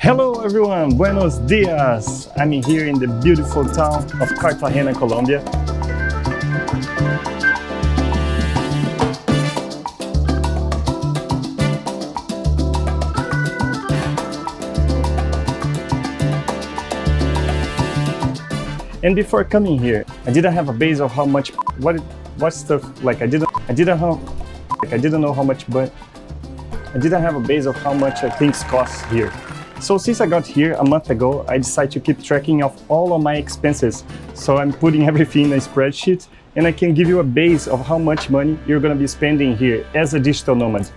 Hello everyone, buenos dias! I'm here in the beautiful town of Cartagena, Colombia. And before coming here, I didn't have a base of how much, what stuff, like I didn't know how much, but I didn't have a base of how much things cost here. So since I got here a month ago, I decided to keep tracking of all of my expenses. So I'm putting everything in a spreadsheet and I can give you a base of how much money you're gonna be spending here as a digital nomad.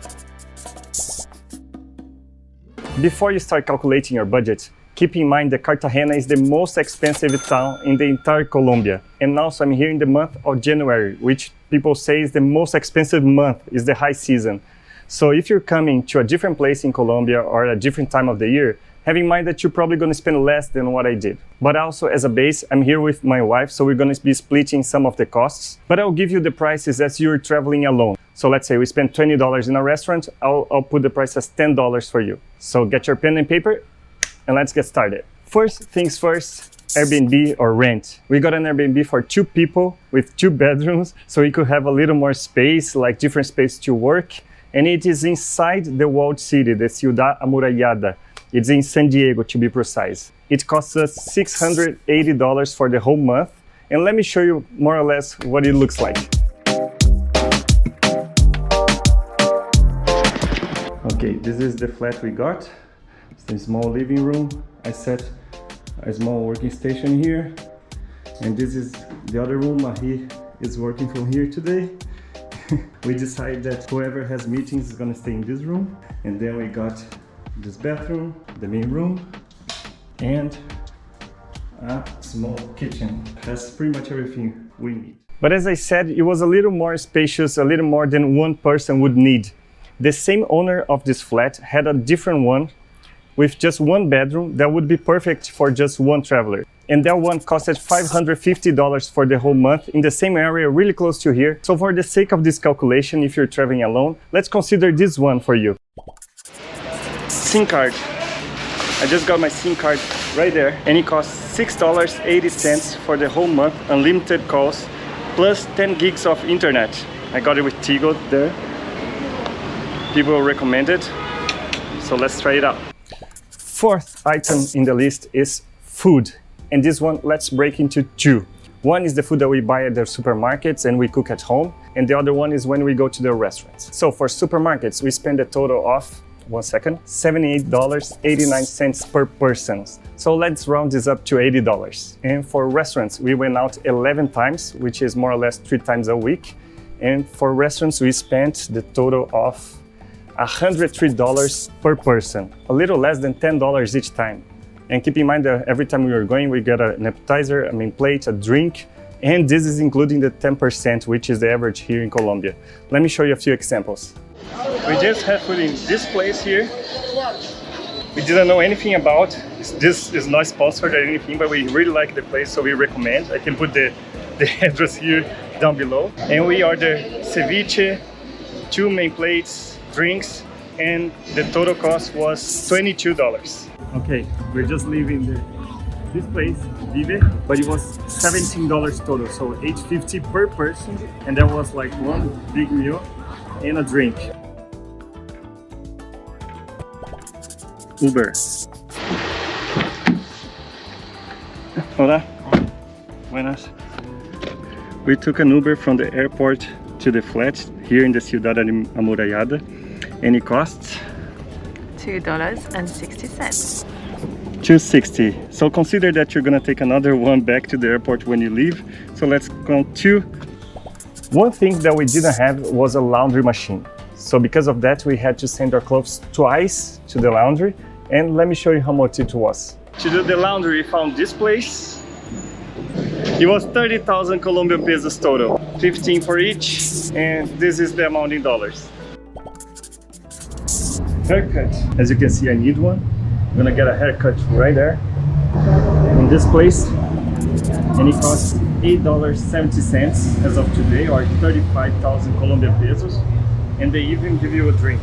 Before you start calculating your budget, keep in mind that Cartagena is the most expensive town in the entire Colombia. And also I'm here in the month of January, which people say is the most expensive month, is the high season. So if you're coming to a different place in Colombia or a different time of the year, have in mind that you're probably going to spend less than what I did. But also as a base, I'm here with my wife, so we're going to be splitting some of the costs. But I'll give you the prices as you're traveling alone. So let's say we spend $20 in a restaurant, I'll put the price as $10 for you. So get your pen and paper and let's get started. First things first, Airbnb or rent. We got an Airbnb for 2 people with 2 bedrooms, so we could have a little more space, like different space to work. And it is inside the walled city, the Ciudad Amurallada. It's in San Diego, to be precise. It costs us $680 for the whole month. And let me show you more or less what it looks like. Okay, this is the flat we got. It's a small living room. I set a small working station here. And this is the other room. Mahi is working from here today. We decided that whoever has meetings is gonna stay in this room. And then we got this bathroom, the main room, and a small kitchen. Has pretty much everything we need. But as I said, it was a little more spacious, a little more than one person would need. The same owner of this flat had a different one with just 1 bedroom that would be perfect for just 1 traveler. And that one costed $550 for the whole month in the same area, really close to here. So for the sake of this calculation, if you're traveling alone, let's consider this one for you. SIM card. I just got my SIM card right there, and it costs $6.80 for the whole month, unlimited calls, plus 10 gigs of internet. I got it with Tigo there. People recommend it, so let's try it out. Fourth item in the list is food. And this one, let's break into 2. One is the food that we buy at the supermarkets and we cook at home. And the other one is when we go to the restaurants. So for supermarkets, we spend a total of, $78.89 per person. So let's round this up to $80. And for restaurants, we went out 11 times, which is more or less 3 times a week. And for restaurants, we spent the total of $103 per person, a little less than $10 each time. And keep in mind that every time we were going, we get an appetizer, a main plate, a drink, and this is including the 10%, which is the average here in Colombia. Let me show you a few examples. We just had food in this place here. We didn't know anything about. This is not sponsored or anything, but we really like the place, so we recommend. I can put the address here down below. And we ordered ceviche, 2 main plates, drinks, and the total cost was $22. Okay, we're just leaving this place, Vive, but it was $17 total, so $8.50 per person, and that was like 1 big meal and a drink. Uber. Hola. Buenas. We took an Uber from the airport to the flat here in the Ciudad Amurallada, and it costs $2.60. $2.60. So consider that you're gonna take another one back to the airport when you leave. So let's count 2. One thing that we didn't have was a laundry machine. So because of that, we had to send our clothes twice to the laundry. And let me show you how much it was. To do the laundry, we found this place. It was 30,000 Colombian pesos total, 15 for each, and this is the amount in dollars. Haircut. As you can see, I need one. I'm gonna get a haircut right there in this place, and it costs $8.70 as of today, or 35,000 Colombian pesos. And they even give you a drink.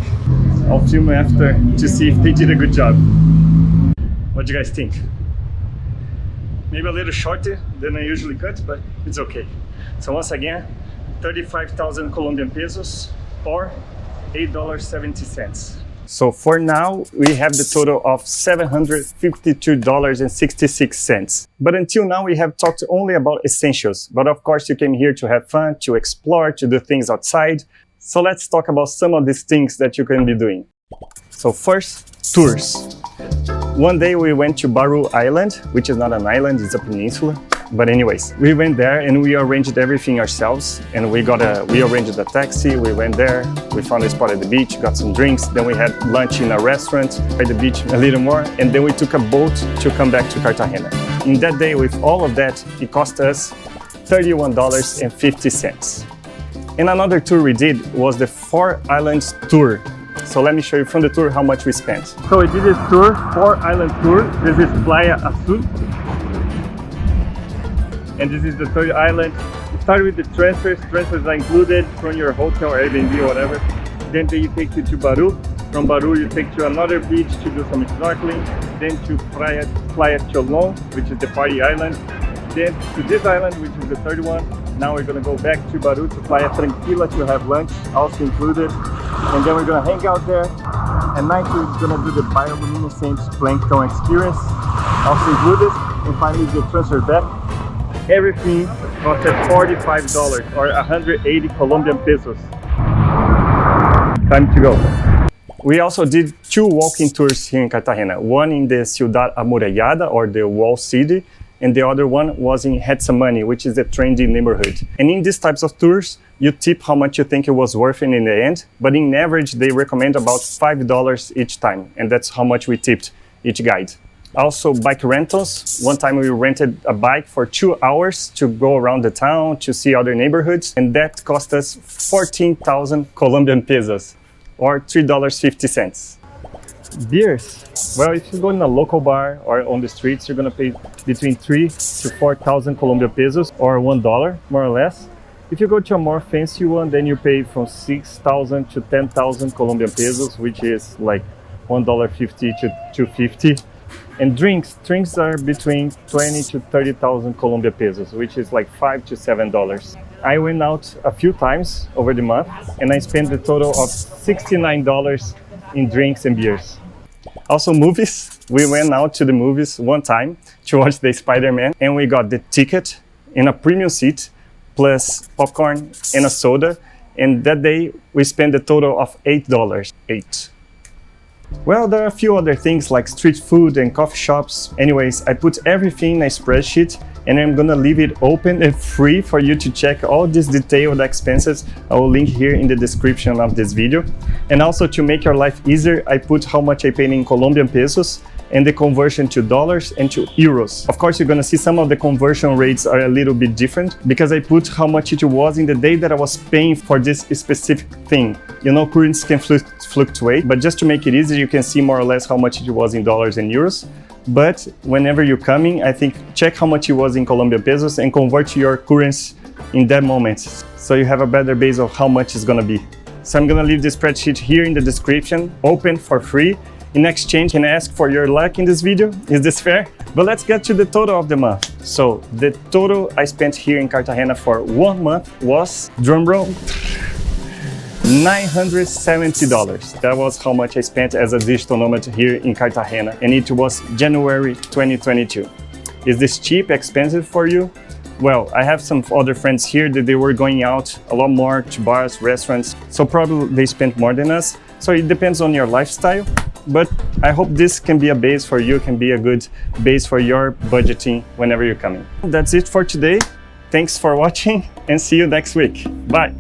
I'll film after to see if they did a good job. What do you guys think? Maybe a little shorter than I usually cut, but it's okay. So once again, 35,000 Colombian pesos or $8.70. So for now, we have the total of $752.66. But until now, we have talked only about essentials. But of course, you came here to have fun, to explore, to do things outside. So let's talk about some of these things that you can be doing. So first, tours. One day we went to Baru Island, which is not an island, it's a peninsula. But anyways, we went there and we arranged everything ourselves. And we arranged a taxi, we went there, we found a spot at the beach, got some drinks. Then we had lunch in a restaurant by the beach a little more. And then we took a boat to come back to Cartagena. In that day, with all of that, it cost us $31.50. And another tour we did was the 4 Islands tour. So let me show you from the tour how much we spent. So we did this tour, 4 Island tour. This is Playa Azul. And this is the 3rd island. You start with the transfers. Transfers are included from your hotel or Airbnb or whatever. Then they take you to Baru. From Baru you take to another beach to do some snorkeling. Then to Playa Cholon, which is the party island. Then to this island, which is the 3rd one. Now we're gonna go back to Baru to Playa Tranquila to have lunch, also included. And then we're gonna hang out there. At night we're gonna do the bioluminescent plankton experience, also included. And finally the transfer back. Everything cost at $45 or 180 Colombian pesos. Time to go. We also did 2 walking tours here in Cartagena. One in the Ciudad Amurallada, or the Wall City, and the other one was in Getsemani, which is a trendy neighborhood. And in these types of tours, you tip how much you think it was worth in the end, but in average, they recommend about $5 each time, and that's how much we tipped each guide. Also, bike rentals. One time we rented a bike for 2 hours to go around the town, to see other neighborhoods, and that cost us 14,000 Colombian pesos, or $3.50. Beers. Well, if you go in a local bar or on the streets, you're gonna pay between 3,000 to 4,000 Colombian pesos, or $1, more or less. If you go to a more fancy one, then you pay from 6,000 to 10,000 Colombian pesos, which is like $1.50 to $2.50. And drinks are between 20 to 30,000 Colombian pesos, which is like $5 to $7. I went out a few times over the month and I spent a total of $69 in drinks and beers. Also movies. We went out to the movies one time to watch the Spider-Man, and we got the ticket in a premium seat plus popcorn and a soda. And that day we spent a total of $8. Well, there are a few other things like street food and coffee shops. Anyways, I put everything in a spreadsheet and I'm gonna leave it open and free for you to check all these detailed expenses. I will link here in the description of this video. And also, to make your life easier, I put how much I paid in Colombian pesos and the conversion to dollars and to euros. Of course, you're gonna see some of the conversion rates are a little bit different because I put how much it was in the day that I was paying for this specific thing. You know, currency can fluctuate, but just to make it easy, you can see more or less how much it was in dollars and euros. But whenever you're coming, I think check how much it was in Colombian pesos and convert to your currency in that moment, so you have a better base of how much it's gonna be. So I'm gonna leave the spreadsheet here in the description, open for free. In exchange, can I ask for your luck in this video? Is this fair? But let's get to the total of the month. So the total I spent here in Cartagena for 1 month was, drumroll, $970. That was how much I spent as a digital nomad here in Cartagena, and it was January 2022. Is this cheap, expensive for you? Well, I have some other friends here that they were going out a lot more to bars, restaurants, so probably they spent more than us. So it depends on your lifestyle, but I hope this can be a base for you, can be a good base for your budgeting whenever you're coming. That's it for today. Thanks for watching and see you next week. Bye.